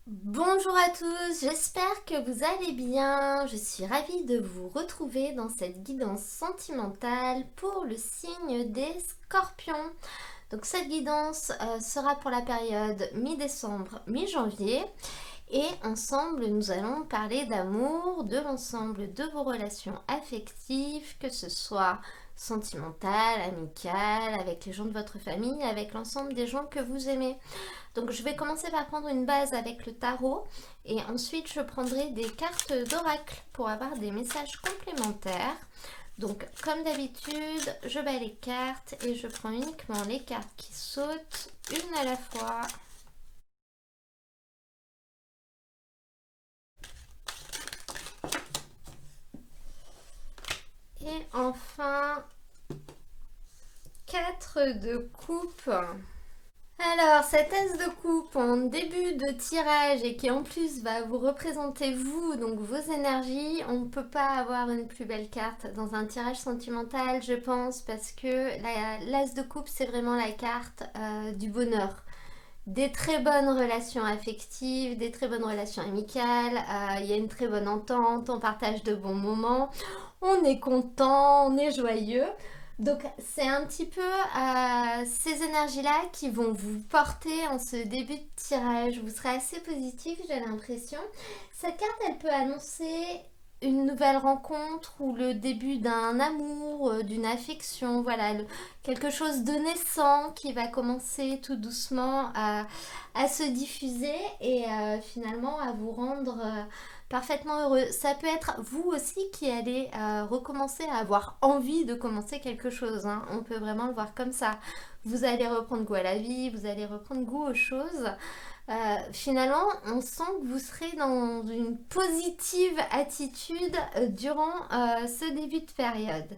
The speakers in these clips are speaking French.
Bonjour à tous, j'espère que vous allez bien. Je suis ravie de vous retrouver dans cette guidance sentimentale pour le signe des scorpions. Donc cette guidance sera pour la période mi-décembre, mi-janvier. Et ensemble, nous allons parler d'amour, de l'ensemble de vos relations affectives, que ce soit sentimentales, amicales, avec les gens de votre famille, avec l'ensemble des gens que vous aimez. Donc je vais commencer par prendre une base avec le tarot et ensuite je prendrai des cartes d'oracle pour avoir des messages complémentaires. Donc comme d'habitude, je bats les cartes et je prends uniquement les cartes qui sautent une à la fois. Et enfin, 4 de coupe. Alors, cette as de coupe en début de tirage et qui en plus va vous représenter vous, donc vos énergies, on ne peut pas avoir une plus belle carte dans un tirage sentimental, je pense, parce que l'as de coupe, c'est vraiment la carte du bonheur. Des très bonnes relations affectives, des très bonnes relations amicales, il y a une très bonne entente, on partage de bons moments, on est content, on est joyeux. Donc c'est un petit peu ces énergies-là qui vont vous porter en ce début de tirage. Vous serez assez positif, j'ai l'impression. Cette carte, elle peut annoncer une nouvelle rencontre ou le début d'un amour, d'une affection, voilà, quelque chose de naissant qui va commencer tout doucement à se diffuser et finalement à vous rendre parfaitement heureux. Ça peut être vous aussi qui allez recommencer à avoir envie de commencer quelque chose, hein. On peut vraiment le voir comme ça. Vous allez reprendre goût à la vie, vous allez reprendre goût aux choses. Finalement, on sent que vous serez dans une positive attitude durant ce début de période.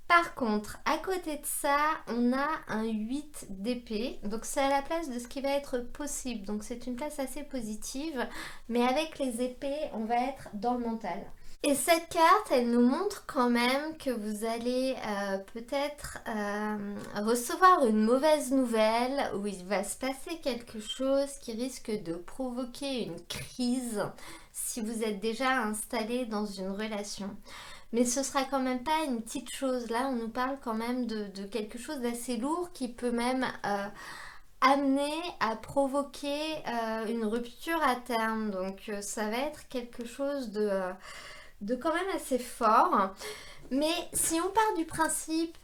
Par contre, à côté de ça, on a un 8 d'épée. Donc c'est à la place de ce qui va être possible. Donc c'est une place assez positive. Mais avec les épées, on va être dans le mental. Et cette carte, elle nous montre quand même que vous allez peut-être recevoir une mauvaise nouvelle où il va se passer quelque chose qui risque de provoquer une crise si vous êtes déjà installé dans une relation. Mais ce sera quand même pas une petite chose. Là, on nous parle quand même de quelque chose d'assez lourd qui peut même amener à provoquer une rupture à terme. Donc ça va être quelque chose de quand même assez fort. Mais si on part du principe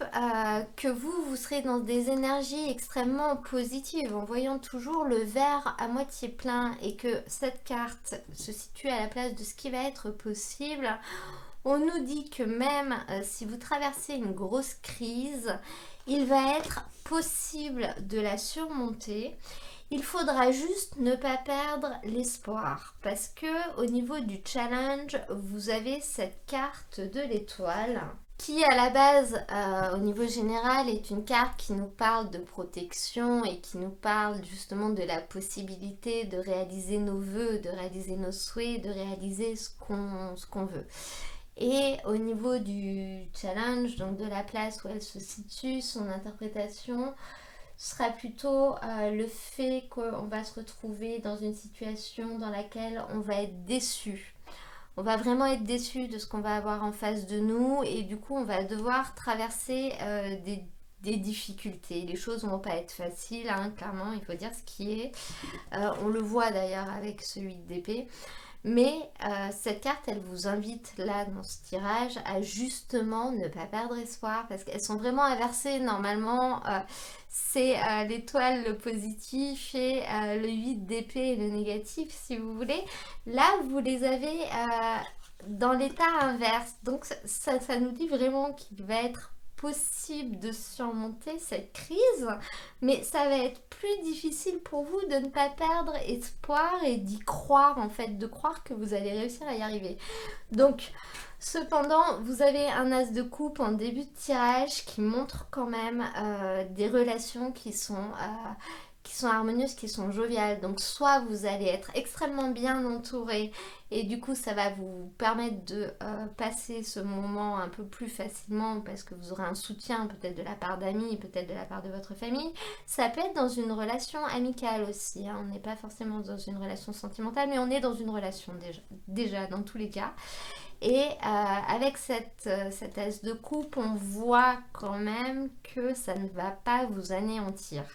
que vous serez dans des énergies extrêmement positives, en voyant toujours le verre à moitié plein et que cette carte se situe à la place de ce qui va être possible, on nous dit que même si vous traversez une grosse crise, il va être possible de la surmonter. Il faudra juste ne pas perdre l'espoir parce que au niveau du challenge, vous avez cette carte de l'étoile qui à la base au niveau général est une carte qui nous parle de protection et qui nous parle justement de la possibilité de réaliser nos vœux, de réaliser nos souhaits, de réaliser ce qu'on veut. Et au niveau du challenge, donc de la place où elle se situe, son interprétation sera plutôt le fait qu'on va se retrouver dans une situation dans laquelle on va être déçu. On va vraiment être déçu de ce qu'on va avoir en face de nous et du coup on va devoir traverser des difficultés. Les choses ne vont pas être faciles, hein, clairement, il faut dire ce qui est. On le voit d'ailleurs avec ce 8 d'épée. Mais cette carte, elle vous invite là dans ce tirage à justement ne pas perdre espoir parce qu'elles sont vraiment inversées. Normalement, c'est l'étoile le positif et le 8 d'épée le négatif si vous voulez. Là, vous les avez dans l'état inverse. Donc ça nous dit vraiment qu'il va être possible de surmonter cette crise, mais ça va être plus difficile pour vous de ne pas perdre espoir et d'y croire en fait, de croire que vous allez réussir à y arriver. Donc, cependant, vous avez un as de coupe en début de tirage qui montre quand même des relations qui sont harmonieuses, qui sont joviales. Donc soit vous allez être extrêmement bien entouré et du coup ça va vous permettre de passer ce moment un peu plus facilement parce que vous aurez un soutien peut-être de la part d'amis, peut-être de la part de votre famille. Ça peut être dans une relation amicale aussi, hein. On n'est pas forcément dans une relation sentimentale, mais on est dans une relation déjà dans tous les cas. Et avec cette as de coupe, on voit quand même que ça ne va pas vous anéantir.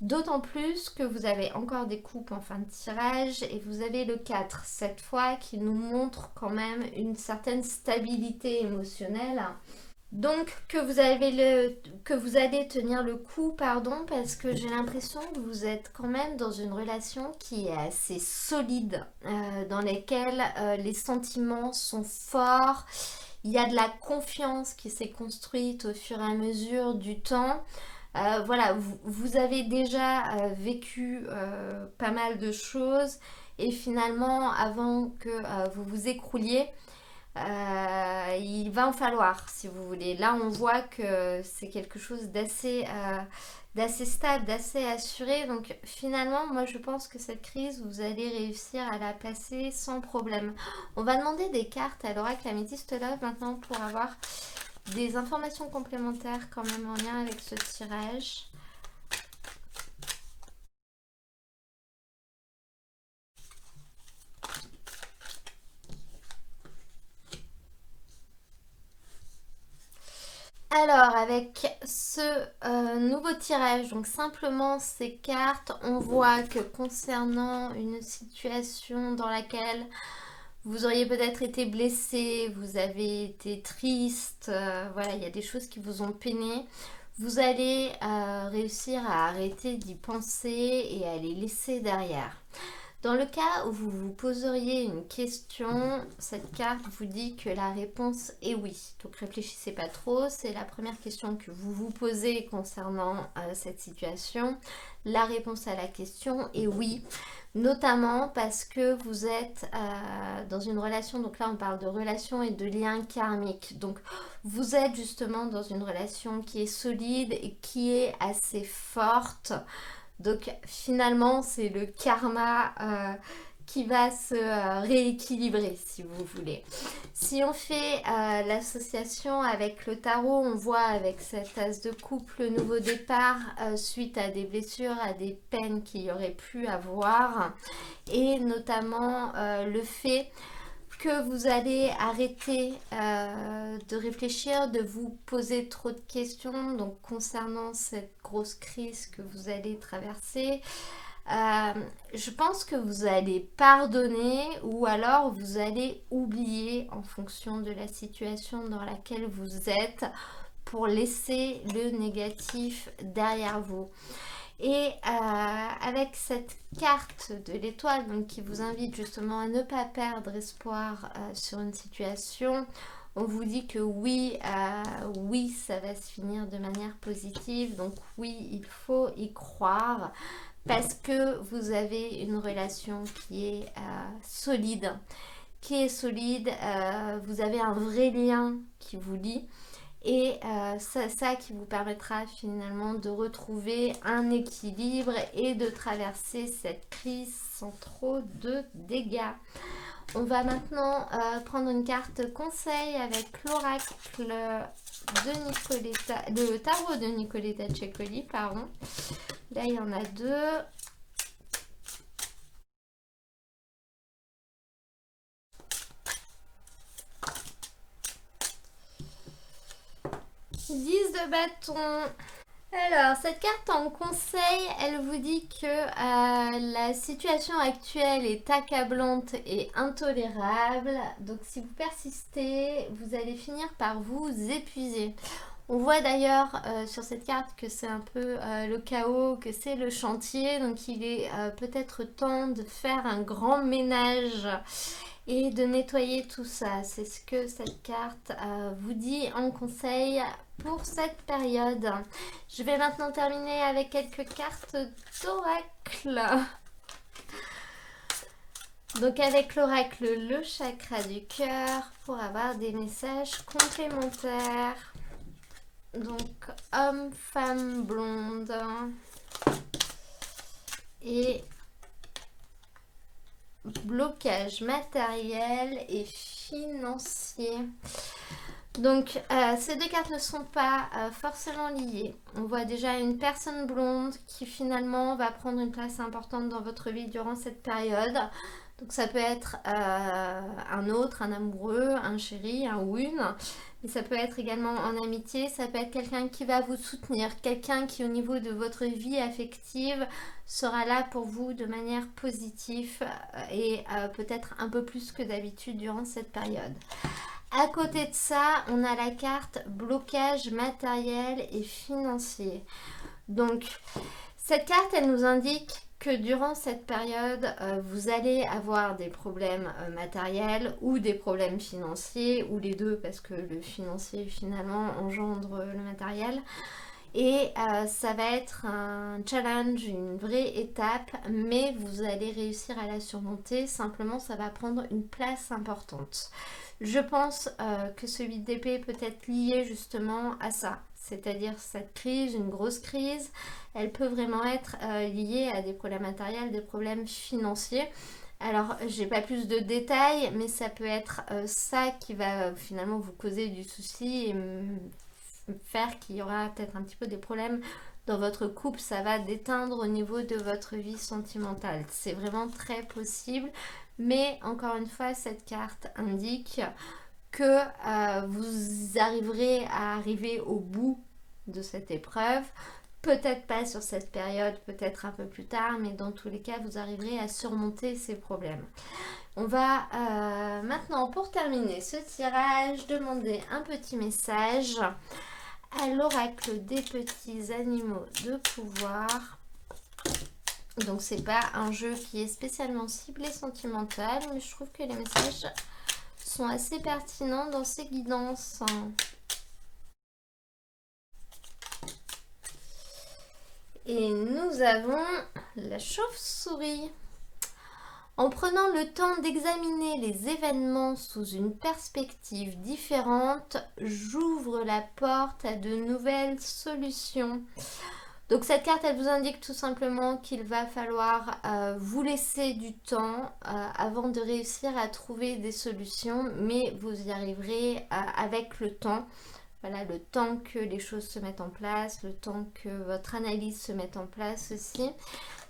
D'autant plus que vous avez encore des coupes en fin de tirage et vous avez le 4 cette fois qui nous montre quand même une certaine stabilité émotionnelle. Donc que vous allez tenir le coup, pardon, parce que j'ai l'impression que vous êtes quand même dans une relation qui est assez solide, dans laquelle les sentiments sont forts. Il y a de la confiance qui s'est construite au fur et à mesure du temps. Voilà, vous avez déjà vécu pas mal de choses et finalement, avant que vous vous écrouliez, il va en falloir, si vous voulez. Là, on voit que c'est quelque chose d'assez stable, d'assez assuré. Donc, finalement, moi, je pense que cette crise, vous allez réussir à la passer sans problème. On va demander des cartes à l'oracle Améthyste Love maintenant pour avoir des informations complémentaires quand même en lien avec ce tirage. Alors, avec ce nouveau tirage, donc simplement ces cartes, on voit que concernant une situation dans laquelle vous auriez peut-être été blessé, vous avez été triste, voilà, il y a des choses qui vous ont peiné. Vous allez réussir à arrêter d'y penser et à les laisser derrière. Dans le cas où vous vous poseriez une question, cette carte vous dit que la réponse est oui. Donc réfléchissez pas trop, c'est la première question que vous vous posez concernant cette situation. La réponse à la question est oui, notamment parce que vous êtes dans une relation, donc là on parle de relation et de lien karmique. Donc vous êtes justement dans une relation qui est solide et qui est assez forte. Donc finalement, c'est le karma qui va se rééquilibrer, si vous voulez. Si on fait l'association avec le tarot, on voit avec cette as de coupe le nouveau départ suite à des blessures, à des peines qu'il y aurait pu avoir. Et notamment le fait que vous allez arrêter de réfléchir, de vous poser trop de questions donc concernant cette grosse crise que vous allez traverser. Je pense que vous allez pardonner ou alors vous allez oublier en fonction de la situation dans laquelle vous êtes pour laisser le négatif derrière vous. Et avec cette carte de l'étoile donc, qui vous invite justement à ne pas perdre espoir sur une situation, on vous dit que oui, oui, ça va se finir de manière positive. Donc oui, il faut y croire parce que vous avez une relation qui est solide. Vous avez un vrai lien qui vous lie. Et ça qui vous permettra finalement de retrouver un équilibre et de traverser cette crise sans trop de dégâts. On va maintenant prendre une carte conseil avec l'oracle de Nicoletta, le tarot de Nicoletta Ceccoli, pardon. Là, il y en a deux. Dix de bâton. Alors, cette carte en conseil, elle vous dit que la situation actuelle est accablante et intolérable. Donc, si vous persistez, vous allez finir par vous épuiser. On voit d'ailleurs sur cette carte que c'est un peu le chaos, que c'est le chantier. Donc, il est peut-être temps de faire un grand ménage et de nettoyer tout ça. C'est ce que cette carte vous dit en conseil pour cette période. Je vais maintenant terminer avec quelques cartes d'oracle. Donc avec l'oracle, le chakra du cœur pour avoir des messages complémentaires. Donc homme, femme, blonde et blocage matériel et financier. Donc ces deux cartes ne sont pas forcément liées. On voit déjà une personne blonde qui finalement va prendre une place importante dans votre vie durant cette période. Donc ça peut être un autre, un amoureux, un chéri, un ou une. Mais ça peut être également en amitié, ça peut être quelqu'un qui va vous soutenir, quelqu'un qui au niveau de votre vie affective sera là pour vous de manière positive et peut-être un peu plus que d'habitude durant cette période. À côté de ça, on a la carte blocage matériel et financier. Donc, cette carte, elle nous indique que durant cette période, vous allez avoir des problèmes matériels ou des problèmes financiers, ou les deux, parce que le financier finalement engendre le matériel. Et ça va être un challenge, une vraie étape, mais vous allez réussir à la surmonter. Simplement, ça va prendre une place importante. Je pense que ce 8 d'épée peut être lié justement à ça. C'est-à-dire cette crise, une grosse crise, elle peut vraiment être liée à des problèmes matériels, des problèmes financiers. Alors, j'ai pas plus de détails, mais ça peut être ça qui va finalement vous causer du souci et faire qu'il y aura peut-être un petit peu des problèmes dans votre couple. Ça va déteindre au niveau de votre vie sentimentale. C'est vraiment très possible. Mais encore une fois, cette carte indique que vous arriverez à arriver au bout de cette épreuve. Peut-être pas sur cette période, peut-être un peu plus tard, mais dans tous les cas, vous arriverez à surmonter ces problèmes. On va maintenant, pour terminer ce tirage, demander un petit message à l'oracle des petits animaux de pouvoir. Donc c'est pas un jeu qui est spécialement ciblé sentimental, mais je trouve que les messages sont assez pertinents dans ces guidances. Et nous avons la chauve-souris. En prenant le temps d'examiner les événements sous une perspective différente, j'ouvre la porte à de nouvelles solutions. Donc cette carte, elle vous indique tout simplement qu'il va falloir vous laisser du temps avant de réussir à trouver des solutions, mais vous y arriverez avec le temps. Voilà, le temps que les choses se mettent en place, le temps que votre analyse se mette en place aussi.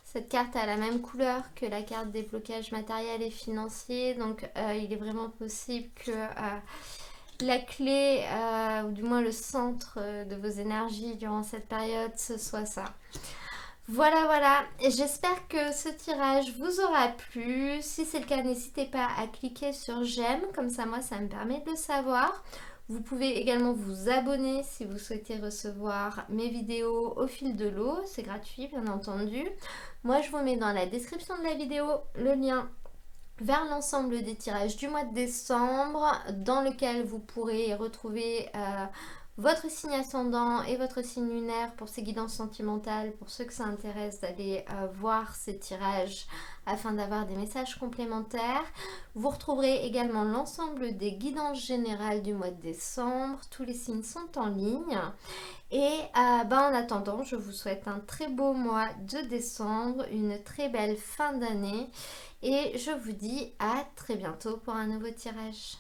Cette carte a la même couleur que la carte des blocages matériels et financiers, donc il est vraiment possible que la clé, ou du moins le centre de vos énergies durant cette période, ce soit ça. Voilà, voilà. J'espère que ce tirage vous aura plu. Si c'est le cas, n'hésitez pas à cliquer sur j'aime, comme ça moi ça me permet de le savoir. Vous pouvez également vous abonner si vous souhaitez recevoir mes vidéos au fil de l'eau. C'est gratuit, bien entendu. Moi, je vous mets dans la description de la vidéo le lien vers l'ensemble des tirages du mois de décembre, dans lequel vous pourrez retrouver votre signe ascendant et votre signe lunaire pour ces guidances sentimentales. Pour ceux que ça intéresse d'aller voir ces tirages afin d'avoir des messages complémentaires. Vous retrouverez également l'ensemble des guidances générales du mois de décembre. Tous les signes sont en ligne. Et en attendant, je vous souhaite un très beau mois de décembre, une très belle fin d'année. Et je vous dis à très bientôt pour un nouveau tirage.